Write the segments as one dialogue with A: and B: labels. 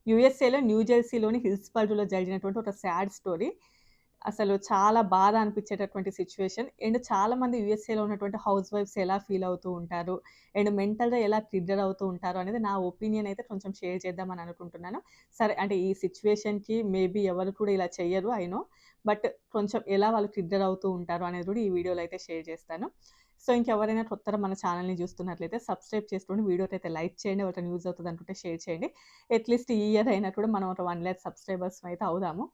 A: యూఎస్ఏలో new జెర్సీలోని హిల్స్‌బర్గ్‌లో జరిగినటువంటి ఒక sad story. అసలు చాలా బాధ అనిపించేటటువంటి సిట్యుయేషన్. అండ్ చాలామంది యూఎస్ఏలో ఉన్నటువంటి హౌస్ వైఫ్స్ ఎలా ఫీల్ అవుతూ ఉంటారు, అండ్ మెంటల్‌గా ఎలా ట్రిగ్గర్ అవుతూ ఉంటారు అనేది నా ఒపీనియన్ అయితే కొంచెం షేర్ చేద్దామని అనుకుంటున్నాను. సరే అంటే ఈ సిట్యుయేషన్‌కి మేబీ ఎవరు కూడా ఇలా చెయ్యరు ఐ నో. బట్ కొంచెం ఎలా వాళ్ళు ట్రిగ్గర్ అవుతూ ఉంటారు అనేది కూడా ఈ వీడియోలో అయితే షేర్ చేస్తాను. సో, ఇంకెవరైనా కొత్తగా మన ఛానెల్‌ని చూస్తున్నట్లయితే సబ్స్క్రైబ్ చేసుకోండి. వీడియోకైతే లైక్ చేయండి. ఎవరికైనా యూజ్ అవుతది అనుకుంటే షేర్ చేయండి. అట్‌లీస్ట్ ఈ ఇయర్ అయినా కూడా మనం ఒక 1,00,000 సబ్స్క్రైబర్స్ అయితే అవుదాము.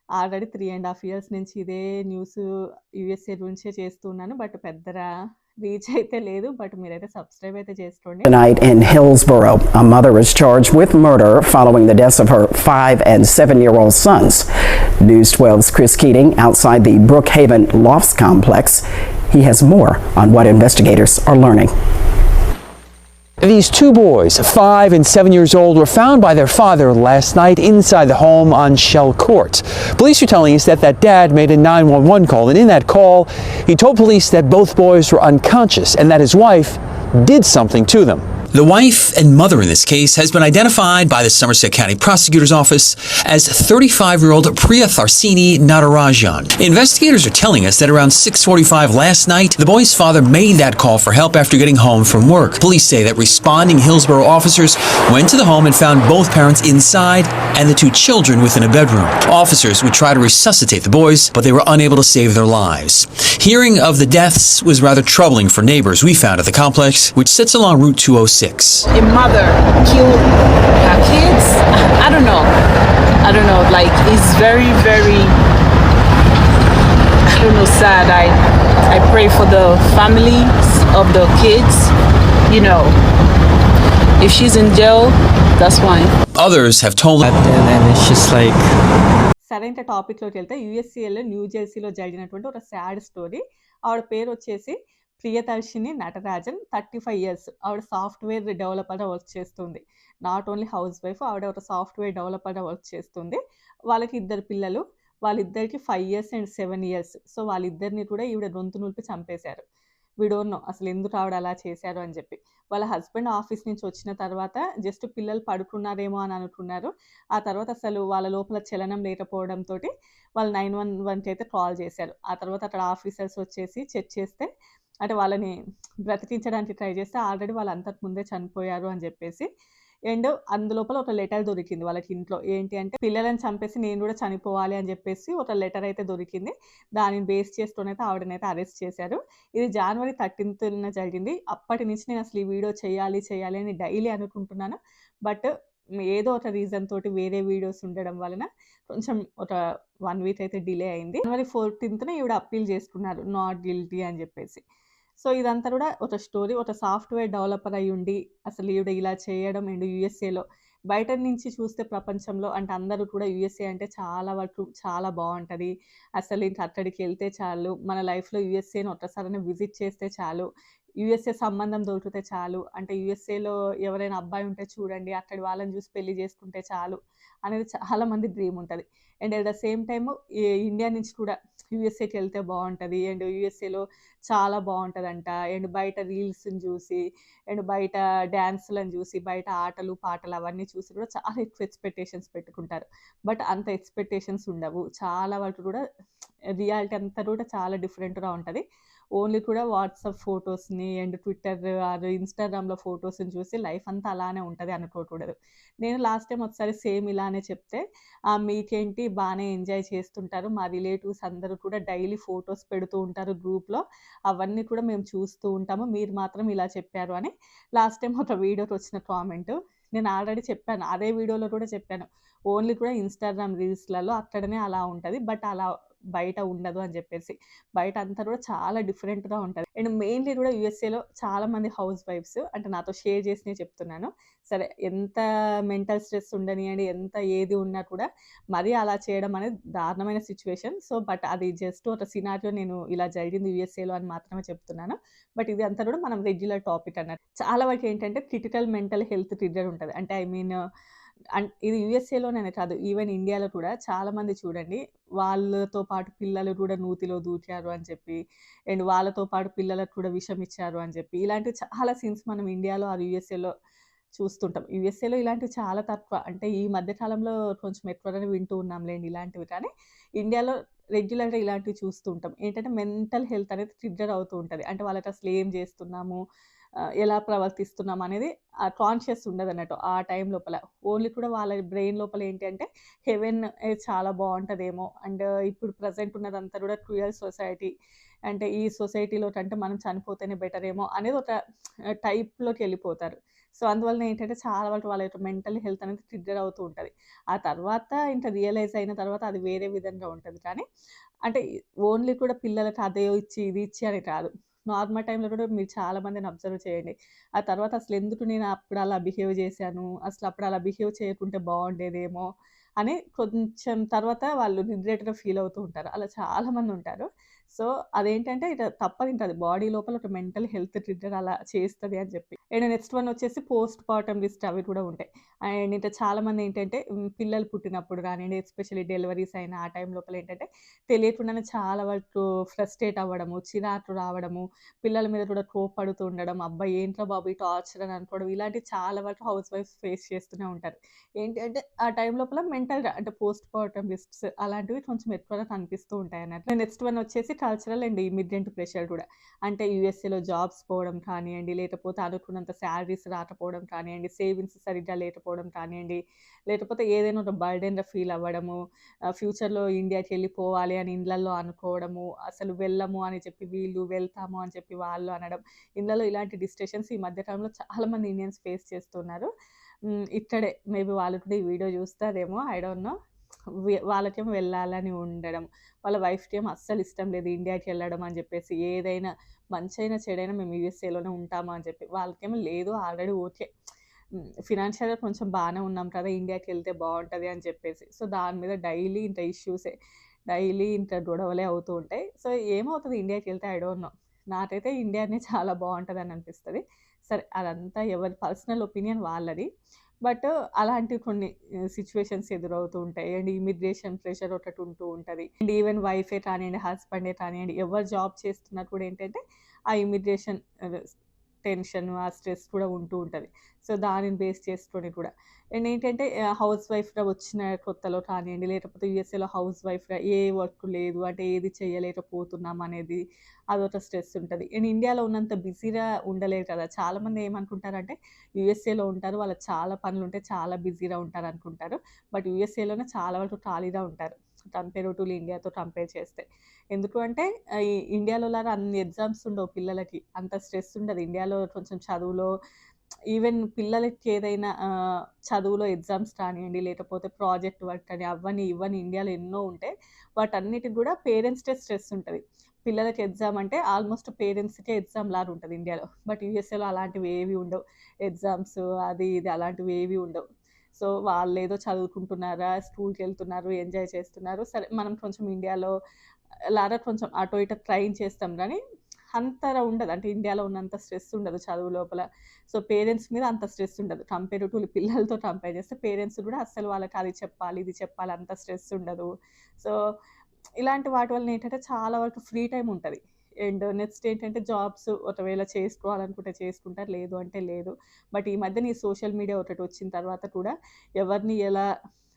A: ఆల్రెడీ 3½ ఇయర్స్ నుంచి ఇదే న్యూస్ యూఎస్ఏ గురించే చేస్తున్నాను. బట్ పెద్దగా రీచ్ అయితే లేదు. బట్ మీరైతే సబ్స్క్రైబ్ అయితే చేసుకోండి.
B: Tonight in Hillsborough, a mother is charged with murder following the deaths of her 5- and 7-year-old sons. News 12's Chris Keating outside the Brookhaven Lofts complex. He has more on what investigators are learning.
C: These two boys, 5 and 7 years old, were found by their father last night inside the home on Shell Court. Police are telling us that dad made a 911 call, and in that call, he told police that both boys were unconscious and that his wife did something to them.
D: The wife and mother in this case has been identified by the Somerset County Prosecutor's Office as 35-year-old Priya Tharsini Natarajan. Investigators are telling us that around 6:45 last night, the boy's father made that call for help after getting home from work. Police say that responding Hillsborough officers went to the home and found both parents inside and the two children within a bedroom. Officers would try to resuscitate the boys, but they were unable to save their lives. Hearing of the deaths was rather troubling for neighbors we found at the complex, which sits along Route 206.
E: A mother killed her kids. I don't know. Like, it's very, very, I don't know, sad. I pray for the families of the kids. You know, if she's in jail, that's fine.
D: Others have told
F: and it's just like
A: సరే ఇంకా టాపిక్‌లోకి వెళ్తే యూఎస్ఏలో new జెర్సీలో జరిగినటువంటి ఒక sad story. ఆవిడ పేరు వచ్చేసి Priyadarshini Natarajan. 35 years. ఆవిడ సాఫ్ట్‌వేర్ డెవలపర్‌గా వర్క్ చేస్తుంది. నాట్ ఓన్లీ హౌస్ వైఫ్, ఆవిడ ఒక సాఫ్ట్‌వేర్ డెవలపర్‌గా వర్క్ చేస్తుంది. వాళ్ళకి 2 పిల్లలు. వాళ్ళిద్దరికీ 5 ఇయర్స్ అండ్ 7 ఇయర్స్. సో, వాళ్ళిద్దరిని కూడా ఈవిడ గొంతు నులిపి చంపేశారు. వి డోంట్ నో అసలు ఎందుకు ఆవిడ అలా చేశారు అని చెప్పి. వాళ్ళ హస్బెండ్ ఆఫీస్ నుంచి వచ్చిన తర్వాత జస్ట్ పిల్లలు పడుకున్నారేమో అని అనుకున్నారు. ఆ తర్వాత అసలు వాళ్ళ లోపల చలనం లేకపోవడంతోటి వాళ్ళు 911కి అయితే కాల్ చేశారు. ఆ తర్వాత అక్కడ ఆఫీసర్స్ వచ్చేసి చెక్ చేస్తే అంటే వాళ్ళని బ్రతికించడానికి ట్రై చేస్తే ఆల్రెడీ వాళ్ళు అంతకు ముందే చనిపోయారు అని చెప్పేసి. అండ్ అందులోపల ఒక లెటర్ దొరికింది వాళ్ళకి ఇంట్లో. ఏంటి అంటే పిల్లలని చంపేసి నేను కూడా చనిపోవాలి అని చెప్పేసి ఒక లెటర్ అయితే దొరికింది. దానిని బేస్ చేసుకొనైతే ఆవిడనైతే అరెస్ట్ చేశారు. ఇది జనవరి 13న జరిగింది. అప్పటి నుంచి నేను అసలు ఈ వీడియో చేయాలి అని డైలీ అనుకుంటున్నాను. బట్ ఏదో ఒక రీజన్ తోటి వేరే వీడియోస్ ఉండడం వలన కొంచెం ఒక 1 వీక్ అయితే డిలే అయింది. జనవరి 14న ఈవిడ అప్పీల్ చేసుకున్నారు నాట్ గిల్టీ అని చెప్పేసి. సో, ఇదంతా కూడా ఒక స్టోరీ. ఒక సాఫ్ట్‌వేర్ డెవలపర్ అయ్యుండి అసలు ఈవిడ ఇలా చేయడం అండ్ యూఎస్ఏలో బయట నుంచి చూస్తే ప్రపంచంలో అంటే అందరూ కూడా యూఎస్ఏ అంటే చాలా వరకు చాలా బావుంటది. అసలు ఇంక అక్కడికెళ్తే చాలు మన లైఫ్‌లో యూఎస్ఏని ఒక్కసారైనా విజిట్ చేస్తే చాలు. యూఎస్ఏ సంబంధం దొరికితే చాలు. అంటే యూఎస్ఏలో ఎవరైనా అబ్బాయి ఉంటే చూడండి. అక్కడి వాళ్ళని చూసి పెళ్లి చేసుకుంటే చాలు అనేది చాలా మంది డ్రీమ్ ఉంటది. And at the same time India నుంచి కూడా యూఎస్ఏకెళ్తే బావుంటది. అండ్ యూఎస్ఏలో చాలా బావుంటదంట. అండ్ బయట రీల్స్‌ని చూసి, అండ్ బయట డాన్స్‌లను చూసి, బయట ఆటలు, పాటలు అవన్నీ చూసి కూడా చాలా ఎక్కువ ఎక్స్‌పెక్టేషన్స్ పెట్టుకుంటారు. బట్ అంత ఎక్స్‌పెక్టేషన్స్ ఉండవు. చాలా వరకు కూడా రియాలిటీ అంతా కూడా చాలా డిఫరెంట్‌గా ఉంటది. ఓన్లీ కూడా వాట్సాప్ ఫోటోస్‌ని అండ్ ట్విట్టర్ ఆర్ ఇన్‌స్టాగ్రామ్‌లో ఫోటోస్‌ని చూసి లైఫ్ అంతా అలానే ఉంటది అనుకోకూడదు. నేను లాస్ట్ టైమ్ ఒకసారి సేమ్ ఇలానే చెప్తే, మీకేంటి బానే ఎంజాయ్ చేస్తుంటారు. మా రిలేటివ్స్ అందరూ కూడా డైలీ ఫోటోస్ పెడుతూ ఉంటారు గ్రూప్‌లో. అవన్నీ కూడా మేము చూస్తూ ఉంటాము. మీరు మాత్రం ఇలా చెప్పారు అని లాస్ట్ టైమ్ ఒక వీడియోకి వచ్చిన కామెంటు. నేను ఆల్రెడీ చెప్పాను. అదే వీడియోలో కూడా చెప్పాను. ఓన్లీ కూడా ఇన్‌స్టాగ్రామ్ రీల్స్‌లలో అక్కడనే అలా ఉంటది. బట్ అలా బయట ఉండదు అని చెప్పేసి. బయట అంతా కూడా చాలా డిఫరెంట్‌గా ఉంటది. అండ్ మెయిన్‌లీ కూడా యూఎస్ఏలో చాలామంది హౌస్ వైఫ్స్ అంటే నాతో షేర్ చేసినయి చెప్తున్నాను. సరే ఎంత మెంటల్ స్ట్రెస్ ఉండనియండి, ఎంత ఏది ఉన్నా కూడా మరీ అలా చేయడం అనేది దారుణమైన సిట్యుయేషన్. సో, బట్ అది జస్ట్ ఒక సినారియో నేను ఇలా జరిగింది యూఎస్ఏలో అని మాత్రమే చెప్తున్నాను. బట్ ఇది అంతా కూడా మనం రెగ్యులర్ టాపిక్ అన్నట్టు. చాలా వరకు ఏంటంటే క్రిటికల్ మెంటల్ హెల్త్ ట్రిగ్గర్ ఉంటది. అంటే ఐ మీన్ ఇది యూఎస్ఏలోనే కాదు ఈవెన్ ఇండియాలో కూడా చాలామంది చూడండి వాళ్ళతో పాటు పిల్లలు కూడా నూతిలో దూకారు అని చెప్పి అండ్ వాళ్ళతో పాటు పిల్లలకు కూడా విషం ఇచ్చారు అని చెప్పి ఇలాంటి చాలా సీన్స్ మనం ఇండియాలో ఆర్ యూఎస్ఏలో చూస్తుంటాం. యూఎస్ఏలో ఇలాంటివి చాలా తక్కువ. అంటే ఈ మధ్య కాలంలో కొంచెం ఎక్కువగానే వింటూ ఉన్నాంలెండి ఇలాంటివి. కానీ ఇండియాలో రెగ్యులర్‌గా ఇలాంటివి చూస్తూ ఉంటాం. ఏంటంటే మెంటల్ హెల్త్ అనేది ట్రిగ్గర్ అవుతూ ఉంటది. అంటే వాళ్ళకి అసలు ఏం చేస్తున్నాము, ఎలా ప్రవర్తిస్తున్నాం అనేది కాన్షియస్ ఉండదన్నట్టు ఆ టైం లోపల. ఓన్లీ కూడా వాళ్ళ బ్రెయిన్ లోపల ఏంటి అంటే హెవెన్ చాలా బావుంటదేమో అండ్ ఇప్పుడు ప్రెజెంట్ ఉన్నదంతా కూడా క్రూయల్ సొసైటీ. అంటే ఈ సొసైటీలో కంటే మనం చనిపోతేనే బెటరేమో అనేది ఒక టైప్‌లోకెళ్ళిపోతారు. సో, అందువలన ఏంటంటే చాలా వరకు వాళ్ళ యొక్క మెంటల్ హెల్త్ అనేది ట్రిగ్గర్ అవుతూ ఉంటది. ఆ తర్వాత ఇంకా రియలైజ్ అయిన తర్వాత అది వేరే విధంగా ఉంటది. కానీ అంటే ఓన్లీ కూడా పిల్లలకి అదే ఇచ్చి, ఇది ఇచ్చి అని కాదు. నార్మల్ టైమ్‌లో కూడా మీరు చాలా మందిని అబ్జర్వ్ చేయండి. ఆ తర్వాత అసలెందుకు నేను అప్పుడు అలా బిహేవ్ చేశాను, అసలప్పుడు అలా బిహేవ్ చేయకుంటే బావుండేదేమో అని కొంచెం తర్వాత వాళ్ళు రిగ్రెట్‌గా ఫీల్ అవుతూ ఉంటారు. అలా చాలా మందుంటారు. సో, అదేంటంటే ఇక తప్పదింక అది బాడీ లోపల ఒక మెంటల్ హెల్త్ ట్రిగ్గర్ అలా చేస్తది అని చెప్పి. అండ్ నెక్స్ట్ వన్ వచ్చేసి పోస్ట్ పార్టమ్ లిస్ట్ అవి కూడా ఉంటాయి. అండ్ ఇంకా చాలామంది ఏంటంటే పిల్లలు పుట్టినప్పుడు గానియండి, ఎస్పెషల్లీ డెలివరీస్ అయిన ఆ టైం లోపల ఏంటంటే తెలియకుండానే చాలా వరకు ఫ్రస్ట్రేట్ అవ్వడము, చిరాకు రావడము, పిల్లల మీద కూడా కోప్పడుతూ ఉండడం, అబ్బా! ఏంట్రా బాబు ఈ టార్చర్ అని అనుకోవడం, ఇలాంటివి చాలా వరకు హౌస్ వైఫ్స్ ఫేస్ చేస్తూనే ఉంటారు. ఏంటి అంటే ఆ టైం లోపల మెంటల్‌గా అంటే పోస్ట్ పార్టమ్ లిస్ట్స్ అలాంటివి కొంచెం ఎక్కువగా కనిపిస్తూ ఉంటాయన్నట్లు. నెక్స్ట్ వన్ వచ్చేసి కల్చరల్ అండ్ ఇమిగ్రెంట్ ప్రెషర్ కూడా. అంటే యూఎస్ఏలో జాబ్స్ పోవడం కానియండి, లేకపోతే అనుకున్నంత సాలరీస్ రాకపోవడం కానియండి, సేవింగ్స్ సరిగ్గా లేకపోవడం కానియండి, లేకపోతే ఏదైనా ఒక బర్డెన్‌గా ఫీల్ అవ్వడము, ఫ్యూచర్‌లో ఇండియాకి వెళ్ళిపోవాలి అని ఇండ్లల్లో అనుకోవడము, అసలు వెళ్ళము అని చెప్పి వీళ్ళు, వెళ్తాము అని చెప్పి వాళ్ళు అనడం. ఇండ్లలో ఇలాంటి డిస్కషన్స్ ఈ మధ్య కాలంలో చాలామంది ఇండియన్స్ ఫేస్ చేస్తున్నారు. ఇక్కడే మేబీ వాళ్ళు కూడా ఈ వీడియో చూస్తారేమో ఐ డోంట్ నో. వాళ్ళకేమో వెళ్ళాలని ఉండడం. వాళ్ళ వైఫ్‌కేమో అస్సలు ఇష్టం లేదు ఇండియాకెళ్ళడం అని జెప్పేసి. ఏదైనా మంచైనా, చెడైనా మేము యూఎస్ఏలోనే ఉంటాము అని చెప్పి. వాళ్ళకేమో లేదు ఆల్రెడీ ఓకే. ఫినాన్షియల్‌గా కొంచెం బానే ఉన్నాం కదా! ఇండియాకెళ్తే బావుంటది అని చెప్పేసి. సో, దాని మీద డైలీ ఇంక ఇష్యూసే. డైలీ ఇంక గొడవలే అవుతూ ఉంటాయి. సో, ఏమవుతది ఇండియాకెళ్తే ఐ డోంట్ నో. నాకైతే ఇండియానే చాలా బావుంటదని అనిపిస్తది. సరే అదంతా ఎవరి పర్సనల్ ఒపీనియన్ వాళ్ళది. బట్ అలాంటివి కొన్ని సిట్యుయేషన్స్ ఎదురవుతూ ఉంటాయి. అండ్ ఇమిగ్రేషన్ ప్రెషర్ ఒకటి ఉంటూ ఉంటది. అండ్ ఈవెన్ వైఫే కానియండి, హస్బెండే కానియండి, ఎవరు జాబ్ చేస్తున్నా కూడా ఏంటంటే ఆ ఇమిగ్రేషన్ టెన్షన్, ఆ స్ట్రెస్ కూడా ఉంటూ ఉంటది. సో, దానిని బేస్ చేసుకొని కూడా. అండ్ ఏంటంటే హౌస్ వైఫ్‌గా వచ్చిన కొత్తలో కానియండి, లేకపోతే యూఎస్ఏలో హౌస్ వైఫ్‌గా ఏ వర్క్ లేదు అంటే ఏది చేయలేకపోతున్నాం అనేది అదొక స్ట్రెస్ ఉంటది. అండ్ ఇండియాలో ఉన్నంత బిజీగా ఉండలేరు కదా! చాలామంది ఏమనుకుంటారంటే యూఎస్ఏలో ఉంటారు. వాళ్ళకి చాలా పనులుంటాయి. చాలా బిజీగా ఉంటారనుకుంటారు. బట్ యూఎస్ఏలోనే చాలా వరకు ఖాళీగా ఉంటారు. కంపేర్ టు ఇండియాతో కంపేర్ చేస్తే. ఎందుకు అంటే ఈ ఇండియాలో లాగా అన్ని ఎగ్జామ్స్ ఉండవు పిల్లలకి. అంత స్ట్రెస్ ఉండదు. ఇండియాలో కొంచెం చదువులో ఈవెన్ పిల్లలకి ఏదైనా చదువులో ఎగ్జామ్స్ కానియండి, లేకపోతే ప్రాజెక్ట్ వర్క్ అని అవ్వని, ఇవ్వని ఇండియాలో ఎన్నో ఉంటాయి. వాటన్నిటికి కూడా పేరెంట్స్‌కే స్ట్రెస్ ఉంటది. పిల్లలకి ఎగ్జామ్ అంటే ఆల్మోస్ట్ పేరెంట్స్‌కే ఎగ్జామ్ లాగా ఉంటది ఇండియాలో. బట్ యూఎస్ఏలో అలాంటివి ఏవి ఉండవు. ఎగ్జామ్స్ అది ఇది అలాంటివి ఏవి ఉండవు. సో, వాళ్ళేదో చదువుకుంటున్నారా, స్కూల్‌కెళ్తున్నారు, ఎంజాయ్ చేస్తున్నారు. సరే మనం కొంచెం ఇండియాలో లాగా కొంచెం అటో ఇటో ట్రైన్ చేస్తాం గానీ, అంతలా ఉండదు. అంటే ఇండియాలో ఉన్నంత స్ట్రెస్ ఉండదు చదువు లోపల. సో, పేరెంట్స్ మీద అంత స్ట్రెస్ ఉండదు. కంపేర్ టు పిల్లలతో కంపేర్ చేస్తే పేరెంట్స్ కూడా అస్సలు వాళ్ళకి అది చెప్పాలి, ఇది చెప్పాలి అంత స్ట్రెస్ ఉండదు. సో, ఇలాంటి వాటి వలన ఏంటంటే చాలా వరకు ఫ్రీ టైమ్ ఉంటది. అండ్ నెక్స్ట్ ఏంటంటే జాబ్స్ ఒకవేళ చేసుకోవాలనుకుంటే చేసుకుంటారు. లేదు అంటే లేదు. బట్ ఈ మధ్యన ఈ సోషల్ మీడియా ఒకటి వచ్చిన తర్వాత కూడా ఎవరిని ఎలా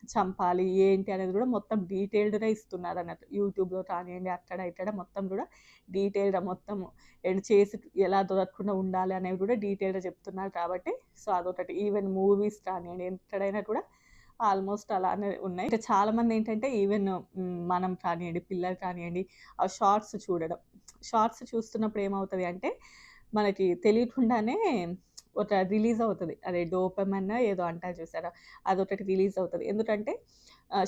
A: చంపాలి, ఏంటి అనేది కూడా మొత్తం డీటెయిల్డ్‌గా ఇస్తున్నారన్నట్టు. యూట్యూబ్‌లో కానియండి, అక్కడ ఇక్కడ మొత్తం కూడా డీటెయిల్డ్‌గా మొత్తము అండ్ చేసి ఎలా దొరకకుండా ఉండాలి అనేవి కూడా డీటెయిల్డ్‌గా చెప్తున్నారు కాబట్టి సో, అదొకటి. ఈవెన్ మూవీస్ కానియండి, ఎక్కడైనా కూడా ఆల్మోస్ట్ అలానే ఉన్నాయి. ఇంకా చాలామంది ఏంటంటే ఈవెన్ మనం కానియండి, పిల్లలు కానియండి, ఆ షార్ట్స్ చూడడం. షార్ట్స్ చూస్తున్నప్పుడు ఏమవుతది అంటే, మనకి తెలియకుండానే ఒక రిలీజ్ అవుతది. అదే డోపమైన్ ఏదో అంటారు చూసారా? అదొకటి రిలీజ్ అవుతది. ఎందుకంటే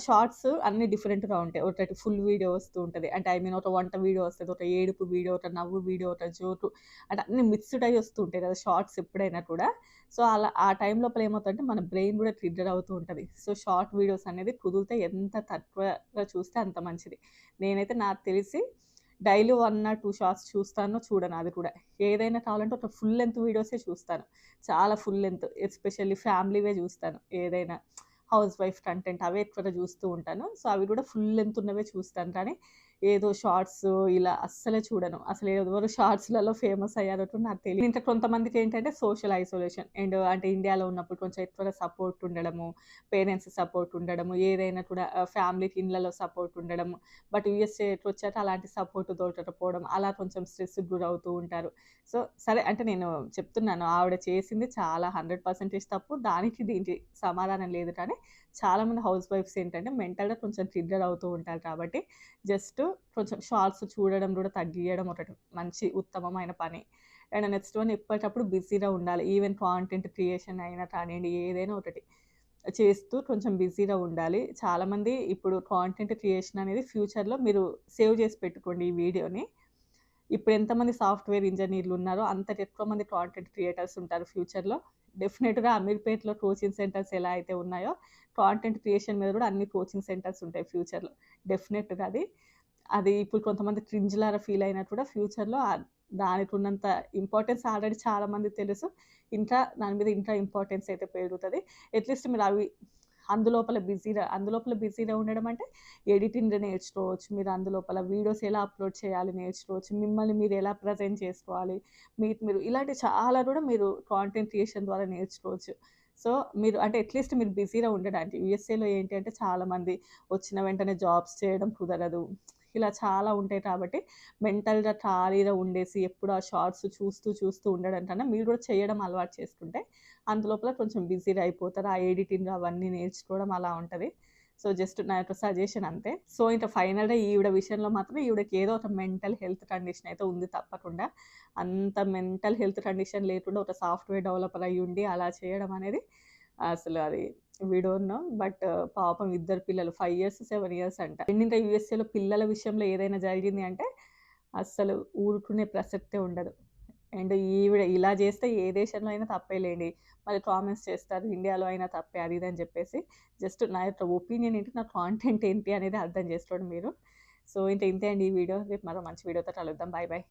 A: షార్ట్స్ అన్నీ డిఫరెంట్‌గా ఉంటాయి. ఒకటి ఫుల్ వీడియో వస్తూ ఉంటది. అంటే ఐ మీన్ ఒక వంట వీడియో వస్తది. ఒక ఏడుపు వీడియో, ఒక నవ్వు వీడియో, ఒక జోకు అంటే అన్నీ మిక్స్‌డ్ అయ్యి వస్తూ ఉంటాయి కదా! షార్ట్స్ ఎప్పుడైనా కూడా. సో, అలా ఆ టైం లోపల ఏమవుతదంటే మన బ్రెయిన్ కూడా ట్రిగ్గర్ అవుతూ ఉంటది. సో, షార్ట్ వీడియోస్ అనేది కుదిరితే ఎంత తక్కువగా చూస్తే అంత మంచిది. నేనైతే నాకు తెలిసి డైలీ 1 ఆర్ 2 షార్ట్స్ చూస్తానో, చూడనో అది కూడా. ఏదైనా కావాలంటే ఒక ఫుల్ లెంత్ వీడియోసే చూస్తాను. చాలా ఫుల్ లెంత్ ఎస్పెషల్లీ ఫ్యామిలీవే చూస్తాను ఏదైనా. హౌస్ వైఫ్ కంటెంట్ అవే ఎక్కువగా చూస్తూ ఉంటాను. సో, అవి కూడా ఫుల్ లెంత్ ఉన్నవే చూస్తాను. కానీ ఏదో షార్ట్స్ ఇలా అస్సలే చూడను. అసలు ఎవరు షార్ట్స్‌లలో ఫేమస్ అయ్యారో కూడా నాకు తెలీదు. ఇంకా కొంతమందికి ఏంటంటే సోషల్ ఐసోలేషన్ అండ్ అంటే ఇండియాలో ఉన్నప్పుడు కొంచెం ఎక్కువగా సపోర్ట్ ఉండడము, పేరెంట్స్ సపోర్ట్ ఉండడము, ఏదైనా కూడా ఫ్యామిలీకి ఇళ్ళలో సపోర్ట్ ఉండడము. బట్ యూఎస్ఏ వచ్చాక అలాంటి సపోర్ట్ దొరకకపోవడం, అలా కొంచెం స్ట్రెస్‌కి గురవుతూ ఉంటారు. సో, సరే అంటే నేను చెప్తున్నాను ఆవిడ చేసింది చాలా 100% తప్పు. దానికి దీనికి సమాధానం లేదు కానీ, చాలామంది హౌస్ వైఫ్స్ ఏంటంటే మెంటల్‌గా కొంచెం ట్రిగ్గర్ అవుతూ ఉంటారు కాబట్టి, జస్ట్ కొంచెం షార్ట్స్ చూడడం కూడా తగ్గియడం ఒకటి మంచి ఉత్తమమైన పని. అండ్ నెక్స్ట్ వన్ ఎప్పటికప్పుడు బిజీగా ఉండాలి. ఈవెన్ కాంటెంట్ క్రియేషన్ అయినా కానియండి, ఏదైనా ఒకటి చేస్తూ కొంచెం బిజీగా ఉండాలి. చాలామంది ఇప్పుడు కాంటెంట్ క్రియేషన్ అనేది ఫ్యూచర్‌లో మీరు సేవ్ చేసి పెట్టుకోండి ఈ వీడియోని. ఇప్పుడు ఎంతమంది సాఫ్ట్‌వేర్ ఇంజినీర్లు ఉన్నారో అంత ఎక్కువ మంది కాంటెంట్ క్రియేటర్స్ ఉంటారు ఫ్యూచర్‌లో. డెఫినెట్‌గా అమీర్‌పేట్‌లో కోచింగ్ సెంటర్స్ ఎలా అయితే ఉన్నాయో, కాంటెంట్ క్రియేషన్ మీద కూడా అన్ని కోచింగ్ సెంటర్స్ ఉంటాయి ఫ్యూచర్‌లో. డెఫినెట్‌గా అది. అది ఇప్పుడు కొంతమంది క్రింజ్ లాగా ఫీల్ అయినా కూడా ఫ్యూచర్‌లో దానికి ఉన్నంత ఇంపార్టెన్స్ ఆల్రెడీ చాలా మందికి తెలుసు. ఇంకా దాని మీద ఇంకా ఇంపార్టెన్స్ అయితే పెరుగుతది. అట్‌లీస్ట్ మీరు అవి అందులోపల బిజీగా ఉండడం అంటే ఎడిటింగ్ నేర్చుకోవచ్చు. మీరు అందులోపల వీడియోస్ ఎలా అప్‌లోడ్ చేయాలి నేర్చుకోవచ్చు. మిమ్మల్ని మీరు ఎలా ప్రెజెంట్ చేసుకోవాలి. మీరు ఇలాంటి చాలా కూడా మీరు కాంటెంట్ క్రియేషన్ ద్వారా నేర్చుకోవచ్చు. సో, మీరు అంటే అట్‌లీస్ట్ మీరు బిజీగా ఉండడానికి యూఎస్ఏలో ఏంటి అంటే చాలామంది వచ్చిన వెంటనే జాబ్స్ చేయడం కుదరదు. ఇలా చాలా ఉంటాయి కాబట్టి మెంటల్‌గా ఖాళీగా ఉండేసి ఎప్పుడు ఆ షార్ట్స్ చూస్తూ ఉండడం కన్నా మీరు కూడా చేయడం అలవాటు చేసుకుంటే అందులోపల కొంచెం బిజీగా అయిపోతారు. ఆ ఎడిటింగ్ అవన్నీ నేర్చుకోవడం అలా ఉంటది. సో, జస్ట్ నా యొక్క సజెషన్ అంతే. సో, ఇంక ఫైనల్‌గా ఈవిడ విషయంలో మాత్రం ఈవిడకి ఏదో ఒక మెంటల్ హెల్త్ కండిషన్ అయితే ఉంది తప్పకుండా. అంత మెంటల్ హెల్త్ కండిషన్ లేకుండా ఒక సాఫ్ట్‌వేర్ డెవలపర్ అయ్యుండి అలా చేయడం అనేది అసలు అది వి డోంట్ నో. బట్ పాపం ఇద్దరు పిల్లలు 5 ఇయర్స్, 7 ఇయర్స్ అంట. అండ్ ఇంకా యూఎస్ఏలో పిల్లల విషయంలో ఏదైనా జరిగింది అంటే అస్సలు ఊరుకునే ప్రసక్తే ఉండదు. అండ్ ఈవిడ ఇలా చేస్తే ఏ దేశంలో అయినా తప్పే లేండి. మళ్ళీ కామెంట్స్ చేస్తారు ఇండియాలో అయినా తప్పే అది ఇది అని చెప్పేసి. జస్ట్ నా యొక్క ఒపీనియన్ ఏంటి, నా కాంటెంట్ ఏంటి అనేది అర్థం చేసుకోండి మీరు. సో, ఇంతే అండి ఈ వీడియో. రేపు మరో మంచి వీడియోతో కలుద్దాం. Bye bye.